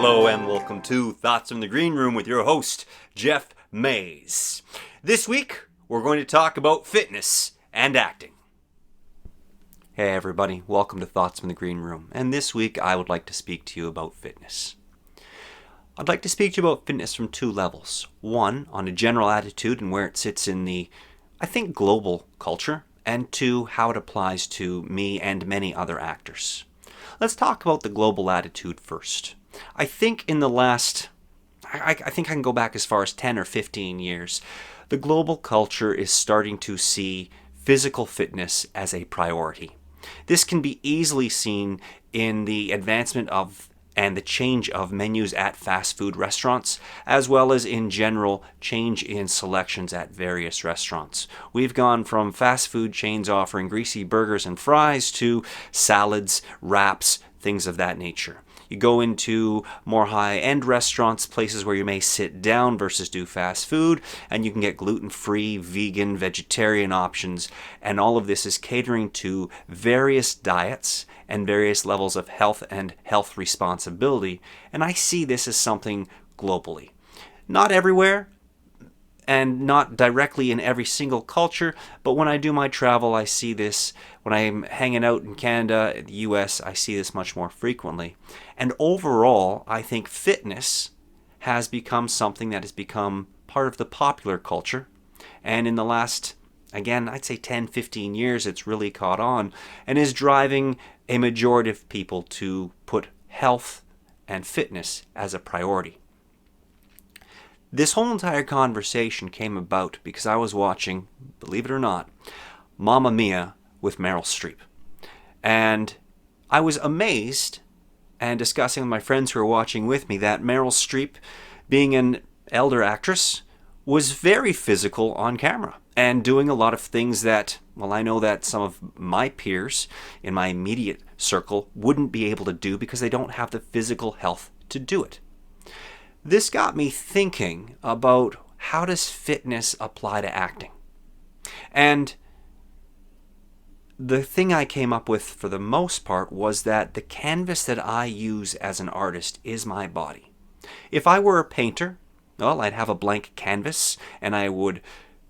Hello and welcome to Thoughts from the Green Room with your host, Geoff Mays. This week, we're going to talk about fitness and acting. Hey everybody, welcome to Thoughts from the Green Room. And this week, I would like to speak to you about fitness. I'd like to speak to you about fitness from two levels. One, on a general attitude and where it sits in the, global culture. And two, how it applies to me and many other actors. Let's talk about the global attitude first. I think in the last, I think I can go back as far as 10 or 15 years, the global culture is starting to see physical fitness as a priority. This can be easily seen in the advancement of and the change of menus at fast food restaurants, as well as in general change in selections at various restaurants. We've gone from fast food chains offering greasy burgers and fries to salads, wraps, things of that nature. You go into more high-end restaurants, places where you may sit down versus do fast food, and you can get gluten-free, vegan, vegetarian options, and all of this is catering to various diets and various levels of health and health responsibility, and I see this as something globally. Not everywhere, and not directly in every single culture, but when I do my travel, I see this. When I'm hanging out in Canada, the US, I see this much more frequently. And overall, I think fitness has become something that has become part of the popular culture. And in the last, again, I'd say 10, 15 years, it's really caught on and is driving a majority of people to put health and fitness as a priority. This whole entire conversation came about because I was watching, believe it or not, Mamma Mia with Meryl Streep. And I was amazed and discussing with my friends who were watching with me that Meryl Streep, being an elder actress, was very physical on camera and doing a lot of things that, well, I know that some of my peers in my immediate circle wouldn't be able to do because they don't have the physical health to do it. This got me thinking about how does fitness apply to acting? And the thing I came up with for the most part was that the canvas that I use as an artist is my body. If I were a painter, well, I'd have a blank canvas and I would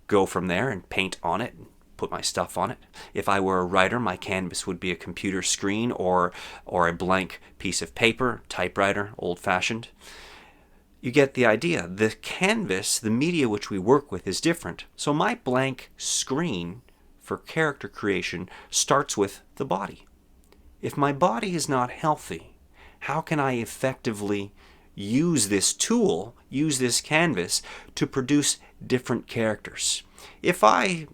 go from there and paint on it, put my stuff on it. If I were a writer, my canvas would be a computer screen or a blank piece of paper, typewriter, old-fashioned. You get the idea. The canvas, the media which we work with, is different. So my blank screen for character creation starts with the body. If my body is not healthy, how can I effectively use this tool, use this canvas, to produce different characters? If I,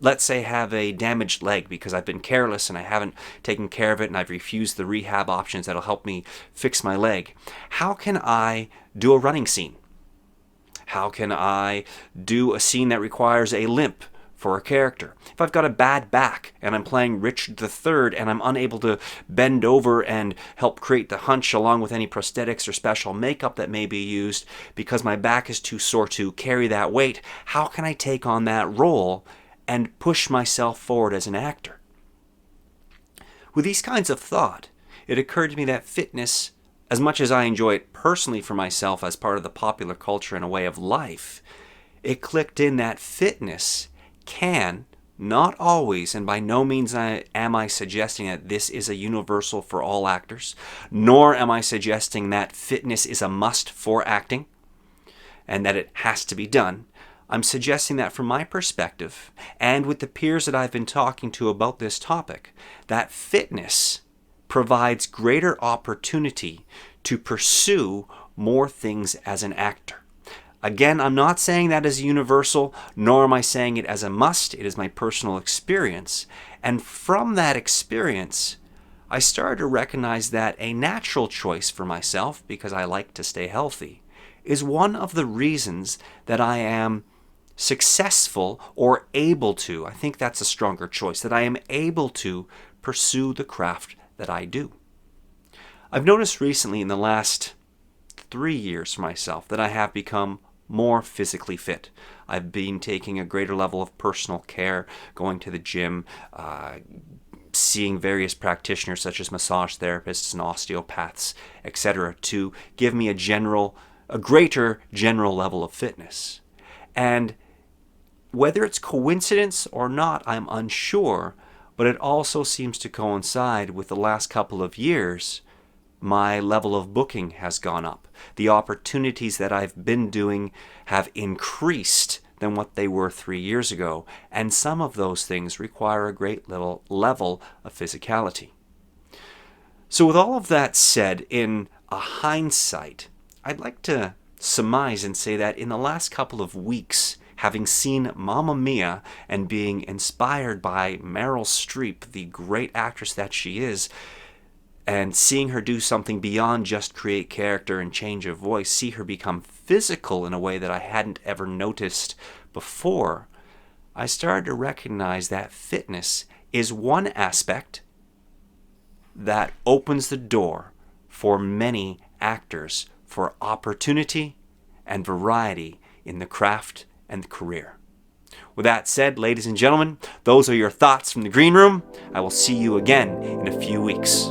let's say, have a damaged leg because I've been careless and I haven't taken care of it and I've refused the rehab options that'll help me fix my leg, how can I do a running scene? How can I do a scene that requires a limp for a character? If I've got a bad back and I'm playing Richard III and I'm unable to bend over and help create the hunch along with any prosthetics or special makeup that may be used because my back is too sore to carry that weight, how can I take on that role and push myself forward as an actor? With these kinds of thought, it occurred to me that fitness, as much as I enjoy it personally for myself as part of the popular culture and a way of life, it clicked in that fitness can, not always, and by no means am I suggesting that this is a universal for all actors, nor am I suggesting that fitness is a must for acting and that it has to be done. I'm suggesting that from my perspective, and with the peers that I've been talking to about this topic, that fitness provides greater opportunity to pursue more things as an actor. Again, I'm not saying that as universal, nor am I saying it as a must. It is my personal experience. And from that experience, I started to recognize that a natural choice for myself, because I like to stay healthy, is one of the reasons that I am successful or able to, I think that's a stronger choice, that I am able to pursue the craft that I do. I've noticed recently in the last 3 years for myself that I have become more physically fit. I've been taking a greater level of personal care, going to the gym, seeing various practitioners such as massage therapists and osteopaths, etc., to give me a greater general level of fitness. And whether it's coincidence or not, I'm unsure, but it also seems to coincide with the last couple of years. My level of booking has gone up. The opportunities that I've been doing have increased than what they were 3 years ago, and some of those things require a great little level of physicality. So with all of that said, in a hindsight, I'd like to surmise and say that in the last couple of weeks, having seen Mamma Mia and being inspired by Meryl Streep, the great actress that she is, and seeing her do something beyond just create character and change of voice, see her become physical in a way that I hadn't ever noticed before, I started to recognize that fitness is one aspect that opens the door for many actors for opportunity and variety in the craft and the career. With that said, ladies and gentlemen, those are your thoughts from the green room. I will see you again in a few weeks.